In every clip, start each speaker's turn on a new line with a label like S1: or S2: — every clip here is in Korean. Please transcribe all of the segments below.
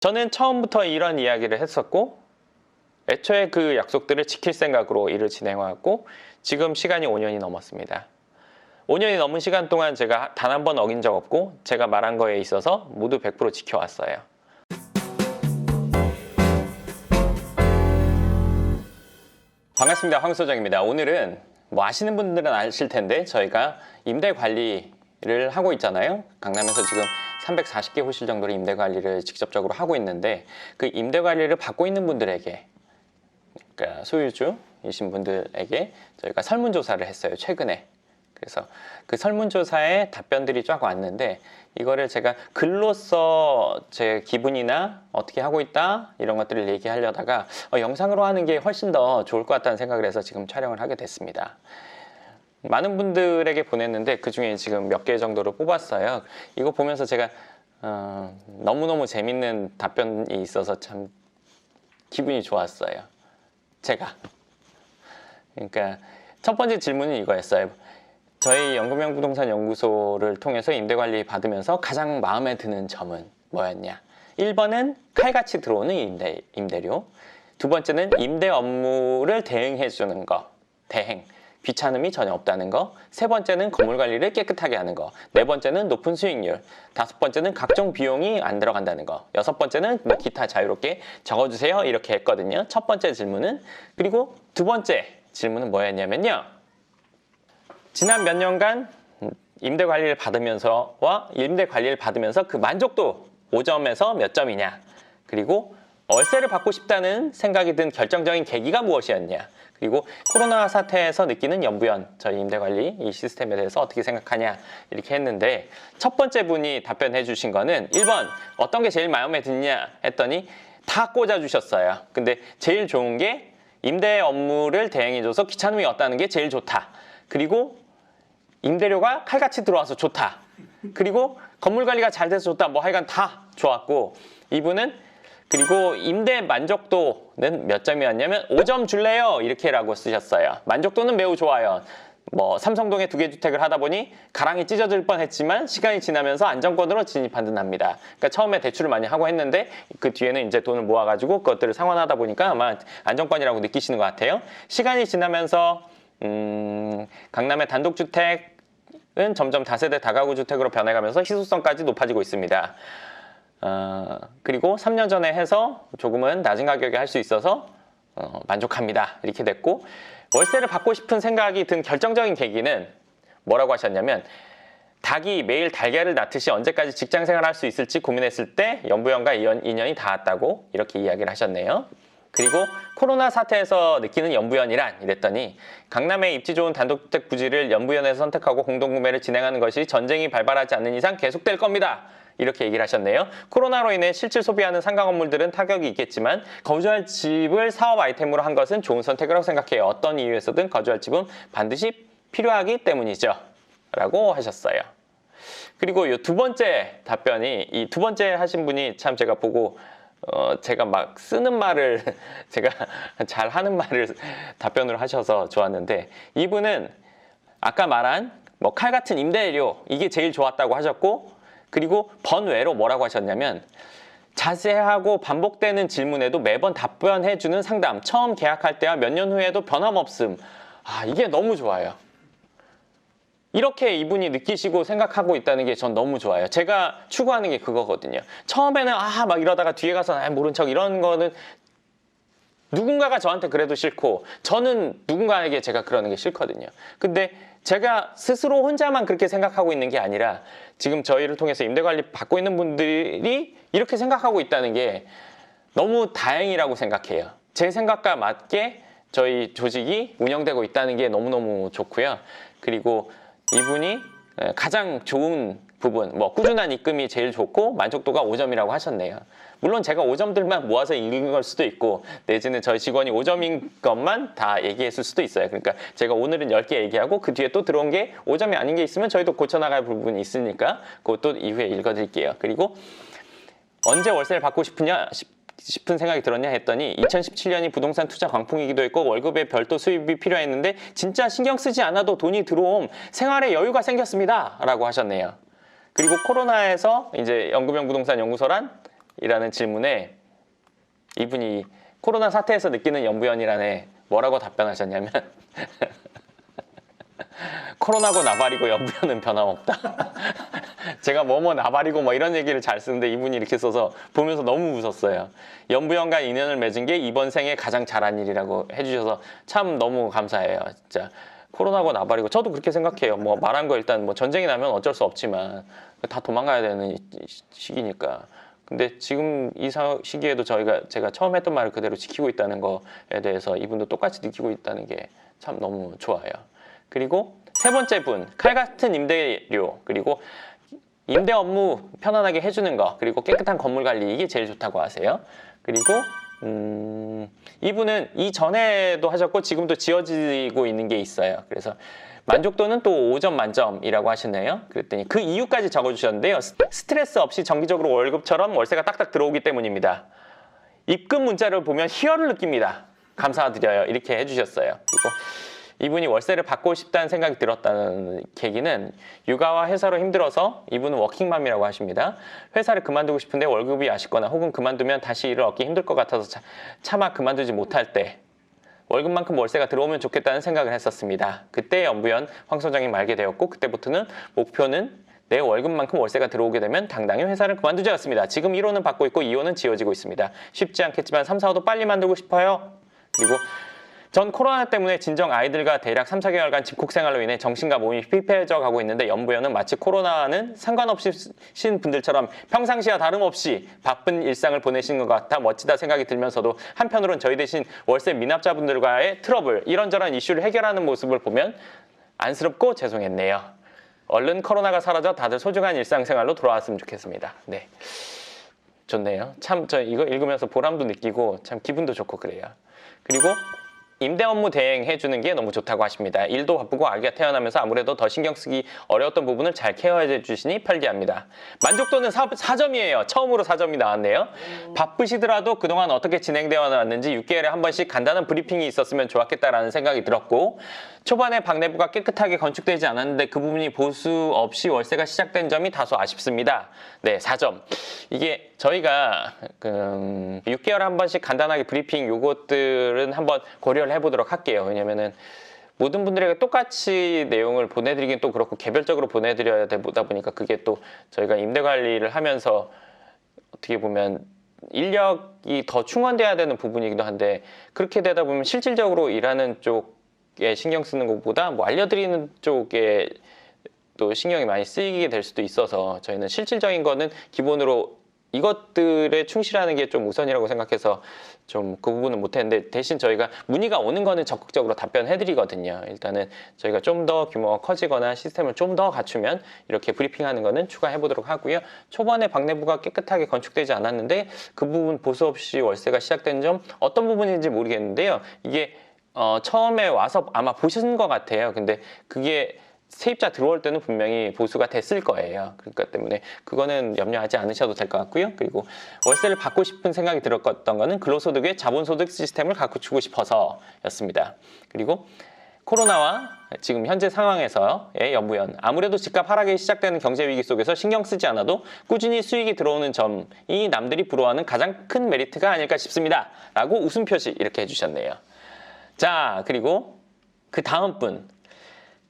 S1: 저는 처음부터 이런 이야기를 했었고 애초에 그 약속들을 지킬 생각으로 일을 진행해왔고 지금 시간이 5년이 넘었습니다. 5년이 넘은 시간 동안 제가 단 한 번 어긴 적 없고 제가 말한 거에 있어서 모두 100% 지켜왔어요. 반갑습니다. 황 소장입니다. 오늘은 뭐 아시는 분들은 아실 텐데 저희가 임대 관리를 하고 있잖아요. 강남에서 지금 340개 호실 정도로 임대 관리를 직접적으로 하고 있는데 그 임대 관리를 받고 있는 분들에게, 그러니까 소유주이신 분들에게 저희가 설문조사를 했어요, 최근에. 그래서 그 설문조사에 답변들이 쫙 왔는데 이거를 제가 글로써 제 기분이나 어떻게 하고 있다 이런 것들을 얘기하려다가 영상으로 하는 게 훨씬 더 좋을 것 같다는 생각을 해서 지금 촬영을 하게 됐습니다. 많은 분들에게 보냈는데 그 중에 지금 몇 개 정도를 뽑았어요. 이거 보면서 제가 너무너무 재밌는 답변이 있어서 참 기분이 좋았어요. 제가. 그러니까 첫 번째 질문은 이거였어요. 저희 연구명 부동산 연구소를 통해서 임대관리 받으면서 가장 마음에 드는 점은 뭐였냐? 1번은 칼같이 들어오는 임대료. 두 번째는 임대 업무를 대행해 주는 거. 대행. 귀찮음이 전혀 없다는 거. 세 번째는 건물 관리를 깨끗하게 하는 거. 네 번째는 높은 수익률. 다섯 번째는 각종 비용이 안 들어간다는 거. 여섯 번째는 뭐 기타 자유롭게 적어주세요. 이렇게 했거든요. 첫 번째 질문은. 그리고 두 번째 질문은 뭐였냐면요. 지난 몇 년간 임대 관리를 받으면서 그 만족도 5점에서 몇 점이냐. 그리고 월세를 받고 싶다는 생각이 든 결정적인 계기가 무엇이었냐. 그리고 코로나 사태에서 느끼는 연부연, 저희 임대관리 이 시스템에 대해서 어떻게 생각하냐 이렇게 했는데 첫 번째 분이 답변해 주신 거는 1번 어떤 게 제일 마음에 드냐 했더니 다 꽂아 주셨어요. 근데 제일 좋은 게 임대 업무를 대행해줘서 귀찮음이 없다는 게 제일 좋다. 그리고 임대료가 칼같이 들어와서 좋다. 그리고 건물 관리가 잘 돼서 좋다. 뭐 하여간 다 좋았고 이분은 그리고 임대 만족도는 몇 점이었냐면 5점 줄래요? 이렇게라고 쓰셨어요. 만족도는 매우 좋아요. 뭐 삼성동에 2개 주택을 하다 보니 가랑이 찢어질 뻔했지만 시간이 지나면서 안정권으로 진입한 듯 합니다. 그러니까 처음에 대출을 많이 하고 했는데 그 뒤에는 이제 돈을 모아가지고 그것들을 상환하다 보니까 아마 안정권이라고 느끼시는 것 같아요. 시간이 지나면서 강남의 단독주택은 점점 다세대 다가구 주택으로 변해가면서 희소성까지 높아지고 있습니다. 그리고 3년 전에 해서 조금은 낮은 가격에 할 수 있어서 만족합니다. 이렇게 됐고 월세를 받고 싶은 생각이 든 결정적인 계기는 뭐라고 하셨냐면 닭이 매일 달걀을 낳듯이 언제까지 직장생활 할 수 있을지 고민했을 때 연부연과 인연이 닿았다고 이렇게 이야기를 하셨네요. 그리고 코로나 사태에서 느끼는 연부연이란 이랬더니 강남에 입지 좋은 단독주택 부지를 연부연에서 선택하고 공동구매를 진행하는 것이 전쟁이 발발하지 않는 이상 계속될 겁니다. 이렇게 얘기를 하셨네요. 코로나로 인해 실질 소비하는 상가 건물들은 타격이 있겠지만 거주할 집을 사업 아이템으로 한 것은 좋은 선택이라고 생각해요. 어떤 이유에서든 거주할 집은 반드시 필요하기 때문이죠. 라고 하셨어요. 그리고 이 두 번째 답변이 이 두 번째 하신 분이 참 제가 보고 제가 막 쓰는 말을 제가 잘 하는 말을 답변을 하셔서 좋았는데 이분은 아까 말한 뭐 칼 같은 임대료 이게 제일 좋았다고 하셨고 그리고 번외로 뭐라고 하셨냐면 자세하고 반복되는 질문에도 매번 답변해주는 상담 처음 계약할 때와 몇 년 후에도 변함없음. 이게 너무 좋아요. 이렇게 이분이 느끼시고 생각하고 있다는 게 전 너무 좋아요. 제가 추구하는 게 그거거든요. 처음에는 막 이러다가 뒤에 가서 모른 척 이런 거는 누군가가 저한테 그래도 싫고 저는 누군가에게 제가 그러는 게 싫거든요. 근데 제가 스스로 혼자만 그렇게 생각하고 있는 게 아니라 지금 저희를 통해서 임대관리 받고 있는 분들이 이렇게 생각하고 있다는 게 너무 다행이라고 생각해요. 제 생각과 맞게 저희 조직이 운영되고 있다는 게 너무너무 좋고요. 그리고 이분이 가장 좋은 부분, 뭐 꾸준한 입금이 제일 좋고 만족도가 5점이라고 하셨네요. 물론 제가 5점들만 모아서 읽은 걸 수도 있고 내지는 저희 직원이 5점인 것만 다 얘기했을 수도 있어요. 그러니까 제가 오늘은 10개 얘기하고 그 뒤에 또 들어온 게 5점이 아닌 게 있으면 저희도 고쳐나갈 부분이 있으니까 그것도 이후에 읽어드릴게요. 그리고 언제 월세를 받고 싶은 생각이 들었냐 했더니 2017년이 부동산 투자 광풍이기도 했고 월급에 별도 수입이 필요했는데 진짜 신경 쓰지 않아도 돈이 들어옴 생활에 여유가 생겼습니다 라고 하셨네요. 그리고 코로나에서 이제 연구명 부동산 연구소란 이라는 질문에 이분이 코로나 사태에서 느끼는 연부연이라네 뭐라고 답변하셨냐면 코로나고 나발이고 연부연은 변함없다. 제가 뭐뭐 나발이고 뭐 이런 얘기를 잘 쓰는데 이분이 이렇게 써서 보면서 너무 웃었어요. 연부연과 인연을 맺은 게 이번 생에 가장 잘한 일이라고 해주셔서 참 너무 감사해요. 진짜 코로나고 나발이고 저도 그렇게 생각해요. 뭐 말한 거 일단 뭐 전쟁이 나면 어쩔 수 없지만 다 도망가야 되는 시기니까. 근데 지금 이 시기에도 제가 처음 했던 말을 그대로 지키고 있다는 거에 대해서 이분도 똑같이 느끼고 있다는 게 참 너무 좋아요. 그리고 세 번째 분, 칼 같은 임대료, 그리고 임대 업무 편안하게 해주는 거, 그리고 깨끗한 건물 관리, 이게 제일 좋다고 하세요. 그리고 이분은 이전에도 하셨고 지금도 지어지고 있는 게 있어요. 그래서 만족도는 또 5점 만점이라고 하시네요. 그랬더니 그 이유까지 적어주셨는데요. 스트레스 없이 정기적으로 월급처럼 월세가 딱딱 들어오기 때문입니다. 입금 문자를 보면 희열을 느낍니다. 감사드려요. 이렇게 해주셨어요. 그리고 이분이 월세를 받고 싶다는 생각이 들었다는 계기는 육아와 회사로 힘들어서 이분은 워킹맘이라고 하십니다. 회사를 그만두고 싶은데 월급이 아쉽거나 혹은 그만두면 다시 일을 얻기 힘들 것 같아서 차마 그만두지 못할 때 월급만큼 월세가 들어오면 좋겠다는 생각을 했었습니다. 그때 연부연 황 소장님 알게 되었고 그때부터는 목표는 내 월급만큼 월세가 들어오게 되면 당당히 회사를 그만두자였습니다. 지금 1호는 받고 있고 2호는 지어지고 있습니다. 쉽지 않겠지만 3, 4호도 빨리 만들고 싶어요. 그리고 전 코로나 때문에 진정 아이들과 대략 3, 4개월간 집콕 생활로 인해 정신과 몸이 피폐해져 가고 있는데 연부연은 마치 코로나는 상관없으신 분들처럼 평상시와 다름없이 바쁜 일상을 보내시는 것 같아 멋지다 생각이 들면서도 한편으론 저희 대신 월세 미납자분들과의 트러블, 이런저런 이슈를 해결하는 모습을 보면 안쓰럽고 죄송했네요. 얼른 코로나가 사라져 다들 소중한 일상생활로 돌아왔으면 좋겠습니다. 네, 좋네요. 참 저 이거 읽으면서 보람도 느끼고 참 기분도 좋고 그래요. 그리고 임대 업무 대행해주는 게 너무 좋다고 하십니다. 일도 바쁘고 아기가 태어나면서 아무래도 더 신경 쓰기 어려웠던 부분을 잘 케어해 주시니 편리합니다. 만족도는 4점이에요. 처음으로 4점이 나왔네요. 바쁘시더라도 그동안 어떻게 진행되어 왔는지 6개월에 한 번씩 간단한 브리핑이 있었으면 좋았겠다라는 생각이 들었고 초반에 방내부가 깨끗하게 건축되지 않았는데 그 부분이 보수 없이 월세가 시작된 점이 다소 아쉽습니다. 네, 4점. 이게 저희가 6개월에 한 번씩 간단하게 브리핑 요것들은 한번 고려를 해보도록 할게요. 왜냐면은 모든 분들에게 똑같이 내용을 보내드리긴 또 그렇고 개별적으로 보내드려야 되다 보니까 그게 또 저희가 임대 관리를 하면서 어떻게 보면 인력이 더 충원돼야 되는 부분이기도 한데 그렇게 되다 보면 실질적으로 일하는 쪽에 신경 쓰는 것보다 뭐 알려드리는 쪽에 또 신경이 많이 쓰이게 될 수도 있어서 저희는 실질적인 거는 기본으로 이것들에 충실하는 게 좀 우선이라고 생각해서 좀 그 부분은 못했는데 대신 저희가 문의가 오는 거는 적극적으로 답변해드리거든요. 일단은 저희가 좀 더 규모가 커지거나 시스템을 좀 더 갖추면 이렇게 브리핑하는 거는 추가해보도록 하고요. 초반에 방내부가 깨끗하게 건축되지 않았는데 그 부분 보수 없이 월세가 시작된 점 어떤 부분인지 모르겠는데요. 이게 처음에 와서 아마 보신 것 같아요. 근데 그게 세입자 들어올 때는 분명히 보수가 됐을 거예요. 그러니까 때문에 그거는 염려하지 않으셔도 될 것 같고요. 그리고 월세를 받고 싶은 생각이 들었던 거는 근로소득의 자본소득 시스템을 갖추고 싶어서였습니다. 그리고 코로나와 지금 현재 상황에서의 연부연 아무래도 집값 하락이 시작되는 경제 위기 속에서 신경 쓰지 않아도 꾸준히 수익이 들어오는 점이 남들이 부러워하는 가장 큰 메리트가 아닐까 싶습니다. 라고 웃음 표시 이렇게 해주셨네요. 자, 그리고 그 다음 분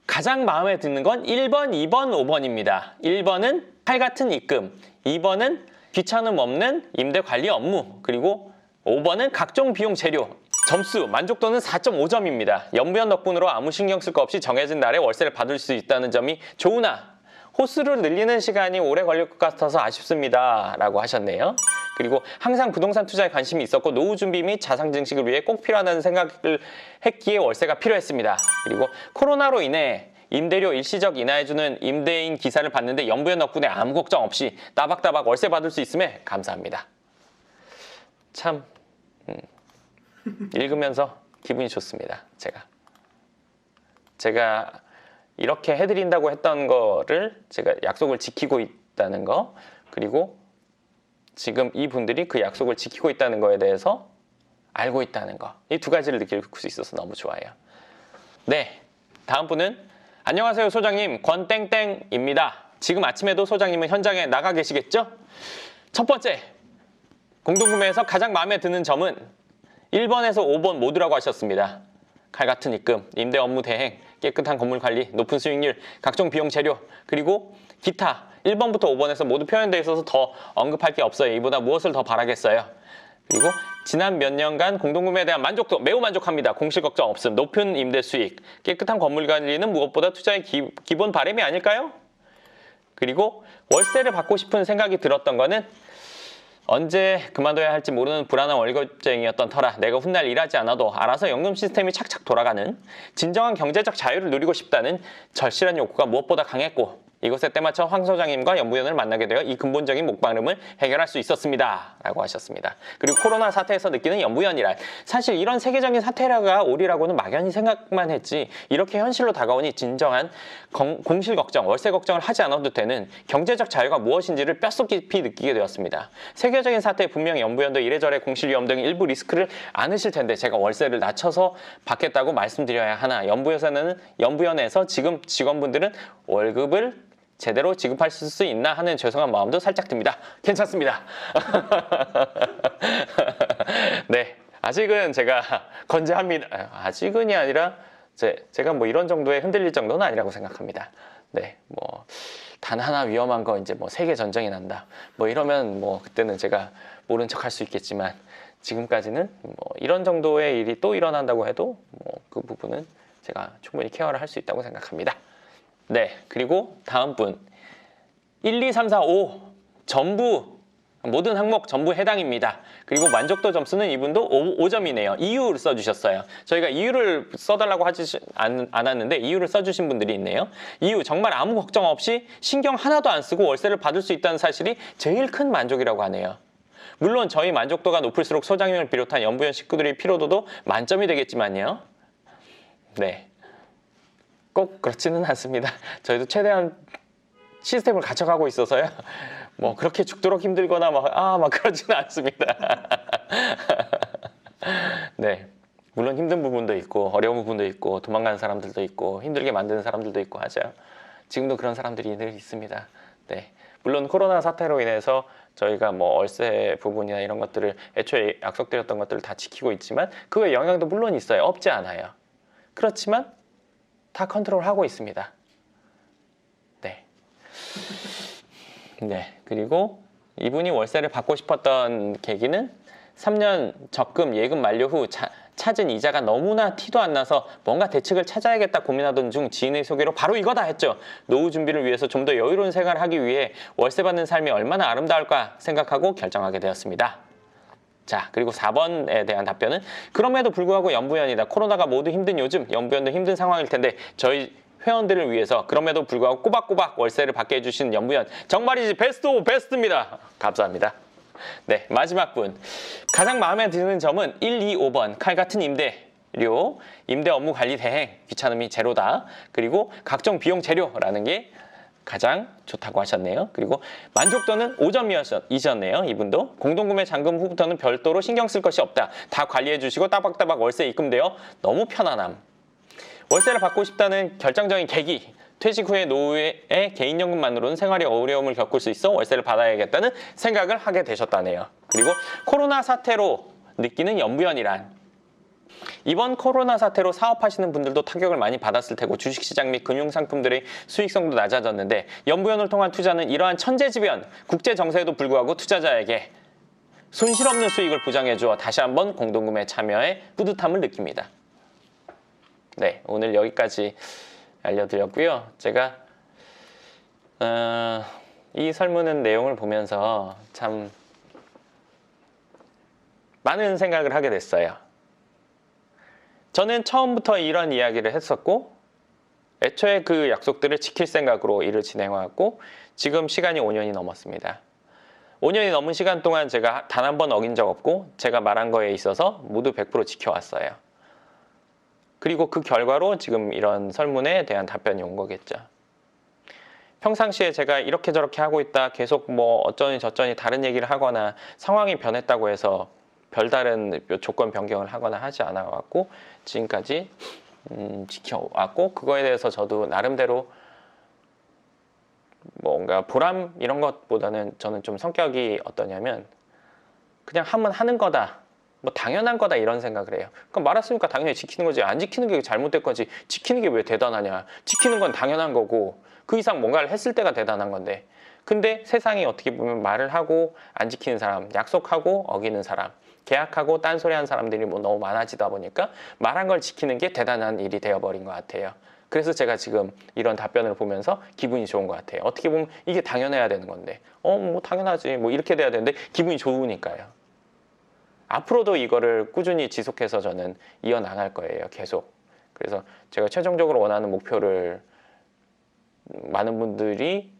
S1: 가장 마음에 드는 건 1번, 2번, 5번입니다. 1번은 칼 같은 입금, 2번은 귀찮음 없는 임대 관리 업무, 그리고 5번은 각종 비용 재료. 점수, 만족도는 4.5점입니다. 연부연 덕분으로 아무 신경 쓸 거 없이 정해진 날에 월세를 받을 수 있다는 점이 좋으나 호수를 늘리는 시간이 오래 걸릴 것 같아서 아쉽습니다. 라고 하셨네요. 그리고 항상 부동산 투자에 관심이 있었고 노후 준비 및 자산 증식을 위해 꼭 필요하다는 생각을 했기에 월세가 필요했습니다. 그리고 코로나로 인해 임대료 일시적 인하해주는 임대인 기사를 봤는데 연부연 덕분에 아무 걱정 없이 따박따박 월세 받을 수 있음에 감사합니다. 참 읽으면서 기분이 좋습니다. 제가 이렇게 해드린다고 했던 거를 제가 약속을 지키고 있다는 거, 그리고 지금 이분들이 그 약속을 지키고 있다는 거에 대해서 알고 있다는 거, 이 두 가지를 느낄 수 있어서 너무 좋아요. 네, 다음 분은 안녕하세요 소장님, 권땡땡입니다. 지금 아침에도 소장님은 현장에 나가 계시겠죠? 첫 번째, 공동구매에서 가장 마음에 드는 점은 1번에서 5번 모두라고 하셨습니다. 칼 같은 입금, 임대 업무 대행, 깨끗한 건물 관리, 높은 수익률, 각종 비용 재료, 그리고 기타 1번부터 5번에서 모두 표현되어 있어서 더 언급할 게 없어요. 이보다 무엇을 더 바라겠어요. 그리고 지난 몇 년간 공동구매에 대한 만족도 매우 만족합니다. 공실 걱정 없음, 높은 임대 수익, 깨끗한 건물 관리는 무엇보다 투자의 기본 바람이 아닐까요? 그리고 월세를 받고 싶은 생각이 들었던 거는 언제 그만둬야 할지 모르는 불안한 월급쟁이였던 터라 내가 훗날 일하지 않아도 알아서 연금 시스템이 착착 돌아가는 진정한 경제적 자유를 누리고 싶다는 절실한 욕구가 무엇보다 강했고 이곳에 때맞춰 황 소장님과 연부연을 만나게 되어 이 근본적인 목마름을 해결할 수 있었습니다. 라고 하셨습니다. 그리고 코로나 사태에서 느끼는 연부연이란 사실 이런 세계적인 사태가 오리라고는 막연히 생각만 했지 이렇게 현실로 다가오니 진정한 공실 걱정, 월세 걱정을 하지 않아도 되는 경제적 자유가 무엇인지를 뼛속 깊이 느끼게 되었습니다. 세계적인 사태에 분명히 연부연도 이래저래 공실 위험 등 일부 리스크를 안으실 텐데 제가 월세를 낮춰서 받겠다고 말씀드려야 하나 연부연에서 지금 직원분들은 월급을 제대로 지급하실 수 있나 하는 죄송한 마음도 살짝 듭니다. 괜찮습니다. 네, 아직은 제가 건재합니다. 아직은이 아니라 제가 뭐 이런 정도에 흔들릴 정도는 아니라고 생각합니다. 네, 뭐 단 하나 위험한 거 이제 뭐 세계 전쟁이 난다. 뭐 이러면 뭐 그때는 제가 모른 척 할 수 있겠지만 지금까지는 뭐 이런 정도의 일이 또 일어난다고 해도 뭐 그 부분은 제가 충분히 케어를 할 수 있다고 생각합니다. 네, 그리고 다음 분 1, 2, 3, 4, 5 전부 모든 항목 전부 해당입니다. 그리고 만족도 점수는 이분도 5점이네요. 이유를 써주셨어요. 저희가 이유를 써달라고 하지 않았는데 이유를 써주신 분들이 있네요. 이유 정말 아무 걱정 없이 신경 하나도 안 쓰고 월세를 받을 수 있다는 사실이 제일 큰 만족이라고 하네요. 물론 저희 만족도가 높을수록 소장님을 비롯한 연부연 식구들의 피로도도 만점이 되겠지만요. 네, 꼭 그렇지는 않습니다. 저희도 최대한 시스템을 갖춰가고 있어서요. 뭐 그렇게 죽도록 힘들거나 막 그러지는 않습니다. 네, 물론 힘든 부분도 있고 어려운 부분도 있고 도망가는 사람들도 있고 힘들게 만드는 사람들도 있고 하죠. 지금도 그런 사람들이 늘 있습니다. 네, 물론 코로나 사태로 인해서 저희가 뭐 월세 부분이나 이런 것들을 애초에 약속드렸던 것들을 다 지키고 있지만 그의 영향도 물론 있어요. 없지 않아요. 그렇지만 다 컨트롤하고 있습니다. 네. 네. 그리고 이분이 월세를 받고 싶었던 계기는 3년 적금 예금 만료 후 찾은 이자가 너무나 티도 안 나서 뭔가 대책을 찾아야겠다 고민하던 중 지인의 소개로 바로 이거다 했죠. 노후 준비를 위해서 좀 더 여유로운 생활을 하기 위해 월세 받는 삶이 얼마나 아름다울까 생각하고 결정하게 되었습니다. 자, 그리고 4번에 대한 답변은 그럼에도 불구하고 연부연이다. 코로나가 모두 힘든 요즘 연부연도 힘든 상황일 텐데 저희 회원들을 위해서 그럼에도 불구하고 꼬박꼬박 월세를 받게 해주시는 연부연 정말이지 베스트 오브 베스트입니다. 감사합니다. 네, 마지막 분 가장 마음에 드는 점은 1, 2, 5번 칼 같은 임대료, 임대 업무 관리 대행, 귀찮음이 제로다. 그리고 각종 비용 재료라는 게 가장 좋다고 하셨네요. 그리고 만족도는 5점이셨네요. 이분도 공동구매 잔금 후부터는 별도로 신경 쓸 것이 없다. 다 관리해 주시고 따박따박 월세 입금되어 너무 편안함. 월세를 받고 싶다는 결정적인 계기. 퇴직 후에 노후의 개인연금만으로는 생활에 어려움을 겪을 수 있어 월세를 받아야겠다는 생각을 하게 되셨다네요. 그리고 코로나 사태로 느끼는 연부연이란 이번 코로나 사태로 사업하시는 분들도 타격을 많이 받았을 테고 주식시장 및 금융상품들의 수익성도 낮아졌는데 연부연을 통한 투자는 이러한 천재지변, 국제정세에도 불구하고 투자자에게 손실 없는 수익을 보장해 주어 다시 한번 공동구매 참여에 뿌듯함을 느낍니다. 네, 오늘 여기까지 알려드렸고요. 제가 이 설문의 내용을 보면서 참 많은 생각을 하게 됐어요. 저는 처음부터 이런 이야기를 했었고 애초에 그 약속들을 지킬 생각으로 일을 진행해왔고 지금 시간이 5년이 넘었습니다. 5년이 넘은 시간 동안 제가 단 한 번 어긴 적 없고 제가 말한 거에 있어서 모두 100% 지켜왔어요. 그리고 그 결과로 지금 이런 설문에 대한 답변이 온 거겠죠. 평상시에 제가 이렇게 저렇게 하고 있다 계속 뭐 어쩌니 저쩌니 다른 얘기를 하거나 상황이 변했다고 해서 별다른 조건 변경을 하거나 하지 않아 왔고 지금까지 지켜왔고 그거에 대해서 저도 나름대로 뭔가 보람 이런 것보다는 저는 좀 성격이 어떠냐면 그냥 하면 하는 거다. 뭐 당연한 거다 이런 생각을 해요. 그럼 말았으니까 당연히 지키는 거지. 안 지키는 게 잘못된 거지. 지키는 게 왜 대단하냐. 지키는 건 당연한 거고 그 이상 뭔가를 했을 때가 대단한 건데. 근데 세상이 어떻게 보면 말을 하고 안 지키는 사람, 약속하고 어기는 사람, 계약하고 딴소리하는 사람들이 뭐 너무 많아지다 보니까 말한 걸 지키는 게 대단한 일이 되어버린 것 같아요. 그래서 제가 지금 이런 답변을 보면서 기분이 좋은 것 같아요. 어떻게 보면 이게 당연해야 되는 건데 뭐 당연하지 뭐 이렇게 돼야 되는데 기분이 좋으니까요. 앞으로도 이거를 꾸준히 지속해서 저는 이어나갈 거예요. 계속. 그래서 제가 최종적으로 원하는 목표를 많은 분들이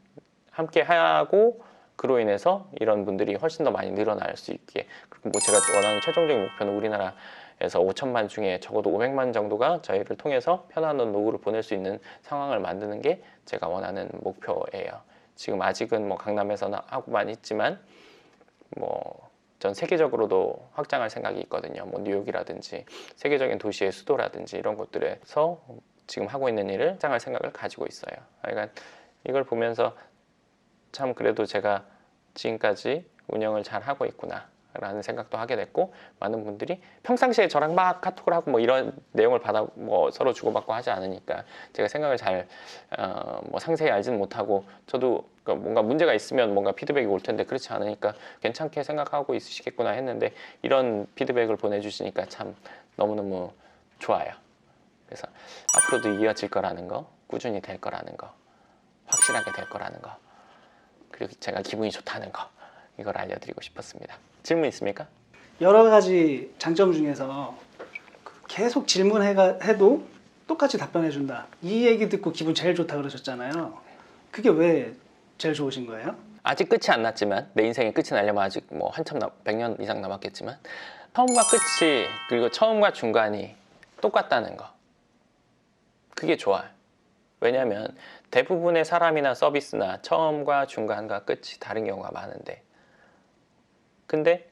S1: 함께 하고 그로 인해서 이런 분들이 훨씬 더 많이 늘어날 수 있게, 그리고 뭐 제가 원하는 최종적인 목표는 우리나라에서 5천만 중에 적어도 500만 정도가 저희를 통해서 편안한 노후를 보낼 수 있는 상황을 만드는 게 제가 원하는 목표예요. 지금 아직은 뭐 강남에서는 하고만 있지만 뭐 전 세계적으로도 확장할 생각이 있거든요. 뭐 뉴욕이라든지 세계적인 도시의 수도라든지 이런 곳들에서 지금 하고 있는 일을 확장할 생각을 가지고 있어요. 그러니까 이걸 보면서 참 그래도 제가 지금까지 운영을 잘 하고 있구나 라는 생각도 하게 됐고, 많은 분들이 평상시에 저랑 막 카톡을 하고 뭐 이런 내용을 받아 뭐 서로 주고받고 하지 않으니까 제가 생각을 잘 뭐 상세히 알지는 못하고, 저도 뭔가 문제가 있으면 뭔가 피드백이 올 텐데 그렇지 않으니까 괜찮게 생각하고 있으시겠구나 했는데 이런 피드백을 보내주시니까 참 너무너무 좋아요. 그래서 앞으로도 이어질 거라는 거, 꾸준히 될 거라는 거, 확실하게 될 거라는 거, 그리고 제가 기분이 좋다는 거, 이걸 알려드리고 싶었습니다. 질문 있습니까?
S2: 여러 가지 장점 중에서 계속 질문해도 똑같이 답변해준다. 이 얘기 듣고 기분 제일 좋다 그러셨잖아요. 그게 왜 제일 좋으신 거예요?
S1: 아직 끝이 안 났지만, 내 인생의 끝이 나려면 아직 뭐 한참 100년 이상 남았겠지만, 처음과 끝이, 그리고 처음과 중간이 똑같다는 거, 그게 좋아요. 왜냐하면 대부분의 사람이나 서비스나 처음과 중간과 끝이 다른 경우가 많은데, 근데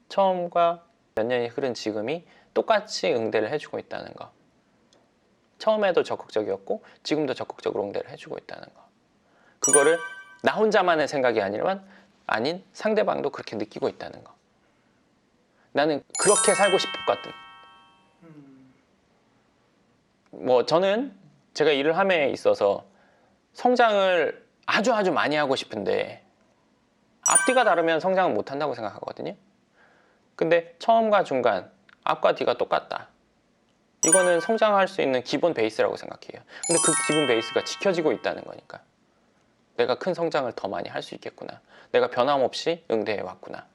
S1: 처음과 몇 년이 흐른 지금이 똑같이 응대를 해주고 있다는 거, 처음에도 적극적이었고 지금도 적극적으로 응대를 해주고 있다는 거, 그거를 나 혼자만의 생각이 아닌 상대방도 그렇게 느끼고 있다는 거, 나는 그렇게 살고 싶었거든. 뭐 저는 제가 일을 함에 있어서 성장을 아주 많이 하고 싶은데 앞뒤가 다르면 성장을 못 한다고 생각하거든요. 근데 처음과 중간, 앞과 뒤가 똑같다. 이거는 성장할 수 있는 기본 베이스라고 생각해요. 근데 그 기본 베이스가 지켜지고 있다는 거니까 내가 큰 성장을 더 많이 할 수 있겠구나. 내가 변함없이 응대해 왔구나.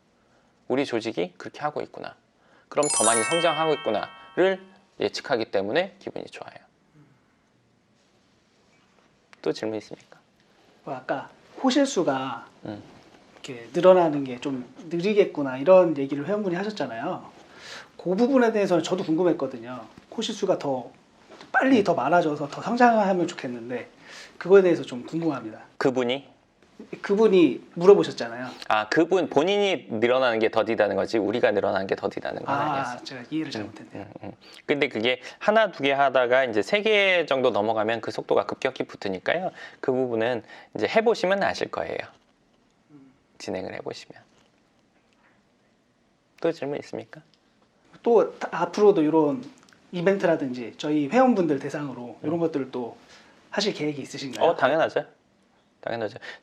S1: 우리 조직이 그렇게 하고 있구나. 그럼 더 많이 성장하고 있구나를 예측하기 때문에 기분이 좋아요. 또 질문 있습니까?
S2: 아까 호실수가 이렇게 늘어나는 게 좀 느리겠구나 이런 얘기를 회원분이 하셨잖아요. 그 부분에 대해서는 저도 궁금했거든요. 호실수가 더 빨리 더 많아져서 더 성장하면 좋겠는데 그거에 대해서 좀 궁금합니다. 그분이 물어보셨잖아요.
S1: 그분 본인이 늘어나는 게 더디다는 거지 우리가 늘어나는 게 더디다는 건 아니었어요.
S2: 제가 이해를 잘못했네요.
S1: 근데 그게 하나 두 개 하다가 이제 3개 정도 넘어가면 그 속도가 급격히 붙으니까요. 그 부분은 이제 해보시면 아실 거예요. 진행을 해보시면. 또 질문 있습니까?
S2: 또 앞으로도 이런 이벤트라든지 저희 회원분들 대상으로 이런 것들을 또 하실 계획이 있으신가요?
S1: 당연하죠.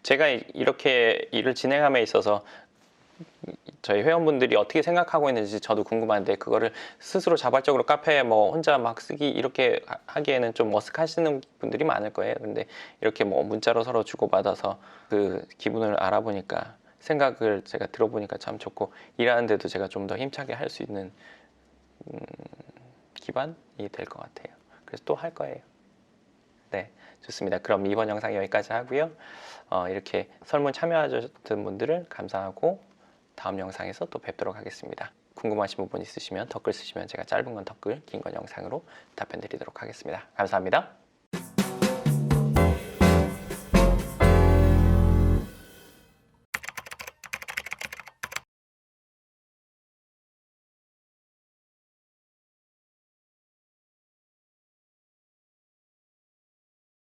S1: 제가 이렇게 일을 진행함에 있어서 저희 회원분들이 어떻게 생각하고 있는지 저도 궁금한데, 그거를 스스로 자발적으로 카페에 뭐 혼자 막 쓰기 이렇게 하기에는 좀 머쓱하시는 분들이 많을 거예요. 근데 이렇게 뭐 문자로 서로 주고받아서 그 기분을 알아보니까, 생각을 제가 들어보니까 참 좋고, 일하는데도 제가 좀 더 힘차게 할 수 있는 기반이 될 것 같아요. 그래서 또 할 거예요. 네, 좋습니다. 그럼 이번 영상 여기까지 하고요. 이렇게 설문 참여하셨던 분들을 감사하고 다음 영상에서 또 뵙도록 하겠습니다. 궁금하신 부분 있으시면 댓글 쓰시면 제가 짧은 건 댓글, 긴 건 영상으로 답변 드리도록 하겠습니다. 감사합니다.